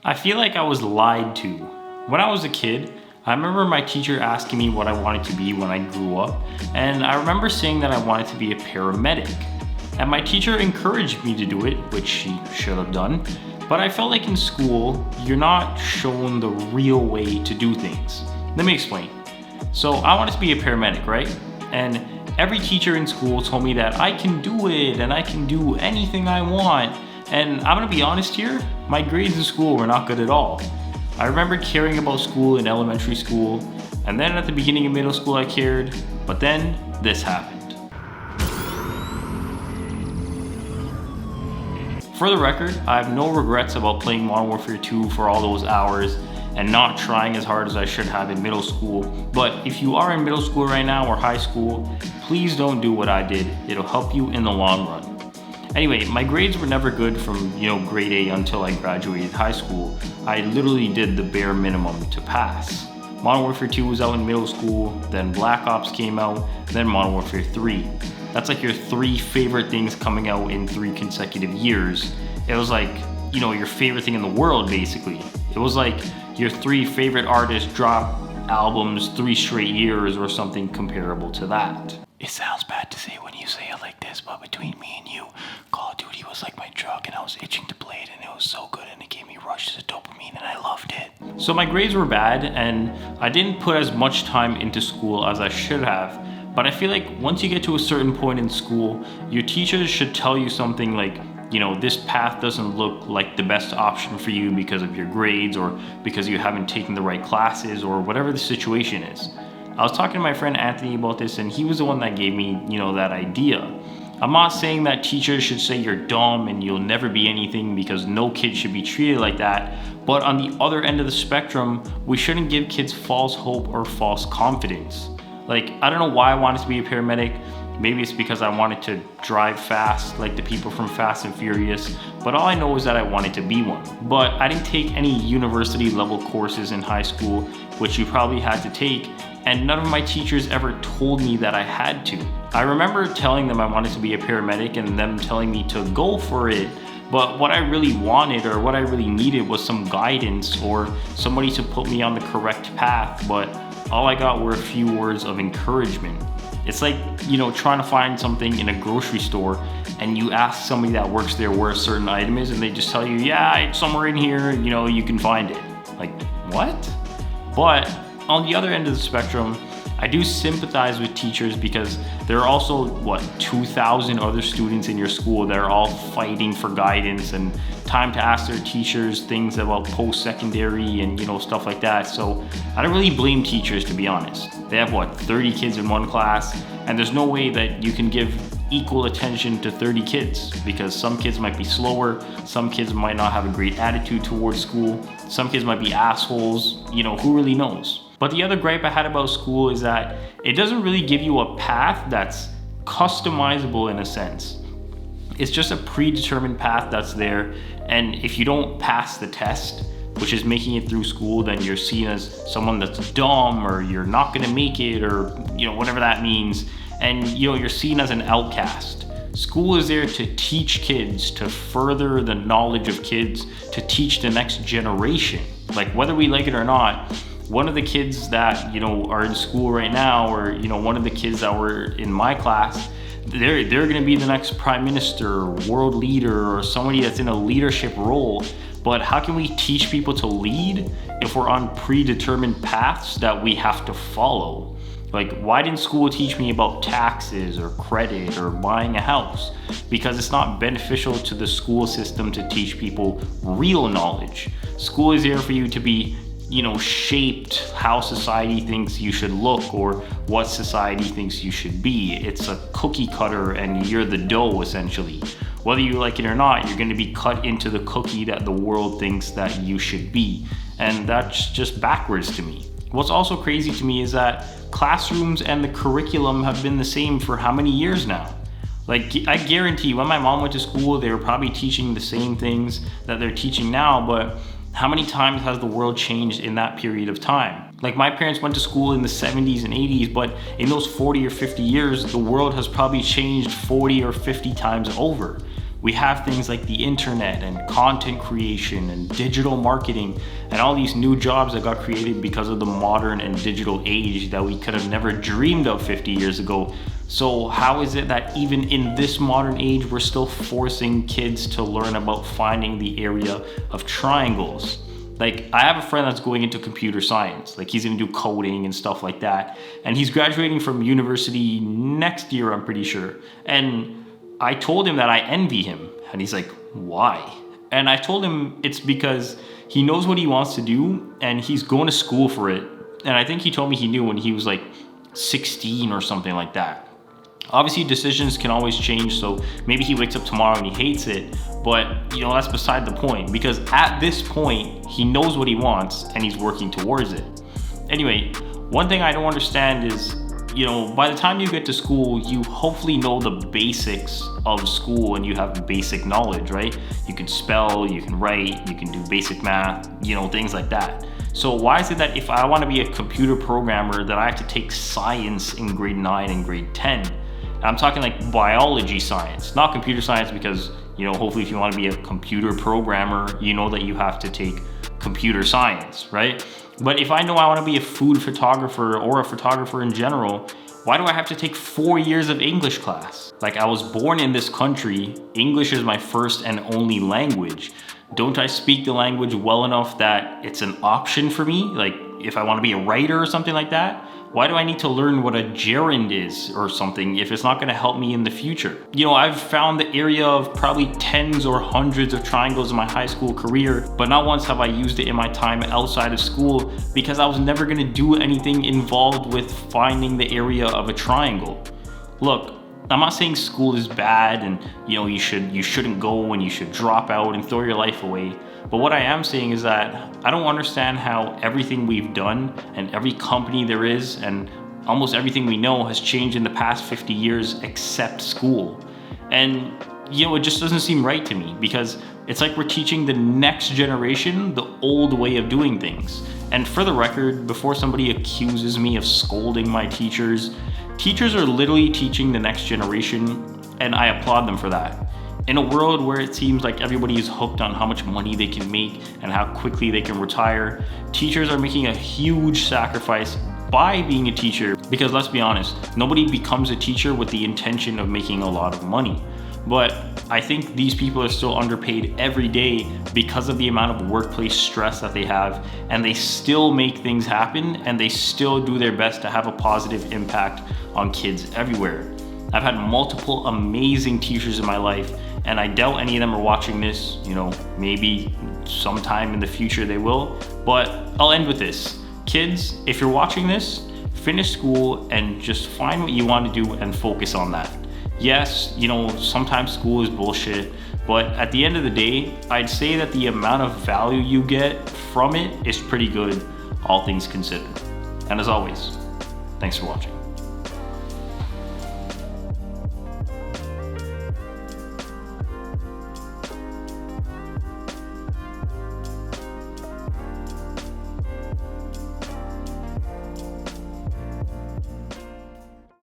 I feel like I was lied to. When I was a kid, I remember my teacher asking me what I wanted to be when I grew up, and I remember saying that I wanted to be a paramedic. And my teacher encouraged me to do it, which she should have done, but I felt like in school, you're not shown the real way to do things. Let me explain. So I wanted to be a paramedic, right? And every teacher in school told me that I can do it and I can do anything I want. And I'm gonna be honest here, my grades in school were not good at all. I remember caring about school in elementary school, and then at the beginning of middle school I cared, but then this happened. For the record, I have no regrets about playing Modern Warfare 2 for all those hours and not trying as hard as I should have in middle school. But if you are in middle school right now or high school, please don't do what I did. It'll help you in the long run. Anyway, my grades were never good from grade A until I graduated high school. I literally did the bare minimum to pass. Modern Warfare 2 was out in middle school, then Black Ops came out, then Modern Warfare 3. That's like your 3 favorite things coming out in 3 consecutive years. It was like, your favorite thing in the world, basically. It was like your 3 favorite artists drop albums 3 straight years or something comparable to that. It sounds bad to say when you say it like this, but between me and you, Call of Duty was like my drug and I was itching to play it and it was so good and it gave me rushes of dopamine and I loved it. So my grades were bad and I didn't put as much time into school as I should have, but I feel like once you get to a certain point in school, your teachers should tell you something like, this path doesn't look like the best option for you because of your grades or because you haven't taken the right classes or whatever the situation is. I was talking to my friend Anthony about this and he was the one that gave me, that idea. I'm not saying that teachers should say you're dumb and you'll never be anything because no kid should be treated like that. But on the other end of the spectrum, we shouldn't give kids false hope or false confidence. Like, I don't know why I wanted to be a paramedic. Maybe it's because I wanted to drive fast like the people from Fast and Furious, but all I know is that I wanted to be one. But I didn't take any university level courses in high school, which you probably had to take, and none of my teachers ever told me that I had to. I remember telling them I wanted to be a paramedic and them telling me to go for it, but what I really wanted or what I really needed was some guidance or somebody to put me on the correct path, but all I got were a few words of encouragement. It's like, trying to find something in a grocery store and you ask somebody that works there where a certain item is and they just tell you, yeah, it's somewhere in here, you can find it. Like, what? But on the other end of the spectrum, I do sympathize with teachers because there are also, 2,000 other students in your school that are all fighting for guidance and time to ask their teachers things about post-secondary and, stuff like that. So I don't really blame teachers, to be honest. They have, 30 kids in one class, and there's no way that you can give equal attention to 30 kids because some kids might be slower, some kids might not have a great attitude towards school, some kids might be assholes, who really knows? But the other gripe I had about school is that it doesn't really give you a path that's customizable in a sense. It's just a predetermined path that's there, and if you don't pass the test, which is making it through school, then you're seen as someone that's dumb or you're not gonna make it or whatever that means, and you're seen as an outcast. School is there to teach kids, to further the knowledge of kids, to teach the next generation. Like, whether we like it or not, one of the kids that are in school right now, or one of the kids that were in my class, they're going to be the next prime minister, world leader, or somebody that's in a leadership role. But how can we teach people to lead if we're on predetermined paths that we have to follow? Like, why didn't school teach me about taxes or credit or buying a house? Because it's not beneficial to the school system to teach people real knowledge. School is there for you to be shaped how society thinks you should look or what society thinks you should be. It's a cookie cutter and you're the dough, essentially. Whether you like it or not, you're going to be cut into the cookie that the world thinks that you should be. And that's just backwards to me. What's also crazy to me is that classrooms and the curriculum have been the same for how many years now? Like, I guarantee when my mom went to school, they were probably teaching the same things that they're teaching now, but how many times has the world changed in that period of time? Like, my parents went to school in the 70s and 80s, but in those 40 or 50 years, the world has probably changed 40 or 50 times over. We have things like the internet and content creation and digital marketing and all these new jobs that got created because of the modern and digital age that we could have never dreamed of 50 years ago. So how is it that even in this modern age, we're still forcing kids to learn about finding the area of triangles? Like, I have a friend that's going into computer science. Like, he's gonna do coding and stuff like that. And he's graduating from university next year, I'm pretty sure. And I told him that I envy him. And he's like, why? And I told him it's because he knows what he wants to do and he's going to school for it. And I think he told me he knew when he was like 16 or something like that. Obviously, decisions can always change, so maybe he wakes up tomorrow and he hates it, but that's beside the point, because at this point, he knows what he wants and he's working towards it. Anyway, one thing I don't understand is, by the time you get to school, you hopefully know the basics of school and you have basic knowledge, right? You can spell, you can write, you can do basic math, things like that. So why is it that if I want to be a computer programmer that I have to take science in grade 9 and grade 10? I'm talking like biology science, not computer science, because, hopefully if you want to be a computer programmer, you know that you have to take computer science, right? But if I know I want to be a food photographer or a photographer in general, why do I have to take 4 years of English class? Like, I was born in this country. English is my first and only language. Don't I speak the language well enough that it's an option for me? Like, if I want to be a writer or something like that, why do I need to learn what a gerund is or something if it's not going to help me in the future? I've found the area of probably tens or hundreds of triangles in my high school career, but not once have I used it in my time outside of school because I was never going to do anything involved with finding the area of a triangle. Look, I'm not saying school is bad and you shouldn't go and you should drop out and throw your life away. But what I am saying is that I don't understand how everything we've done and every company there is and almost everything we know has changed in the past 50 years except school. And it just doesn't seem right to me, because it's like we're teaching the next generation the old way of doing things. And for the record, before somebody accuses me of scolding my teachers are literally teaching the next generation, and I applaud them for that. In a world where it seems like everybody is hooked on how much money they can make and how quickly they can retire, teachers are making a huge sacrifice by being a teacher, because let's be honest, nobody becomes a teacher with the intention of making a lot of money. But I think these people are still underpaid every day because of the amount of workplace stress that they have, and they still make things happen and they still do their best to have a positive impact on kids everywhere. I've had multiple amazing teachers in my life, and I doubt any of them are watching this. Maybe sometime in the future they will, but I'll end with this. Kids, if you're watching this, finish school and just find what you want to do and focus on that. Yes, sometimes school is bullshit, but at the end of the day, I'd say that the amount of value you get from it is pretty good, all things considered. And as always, thanks for watching.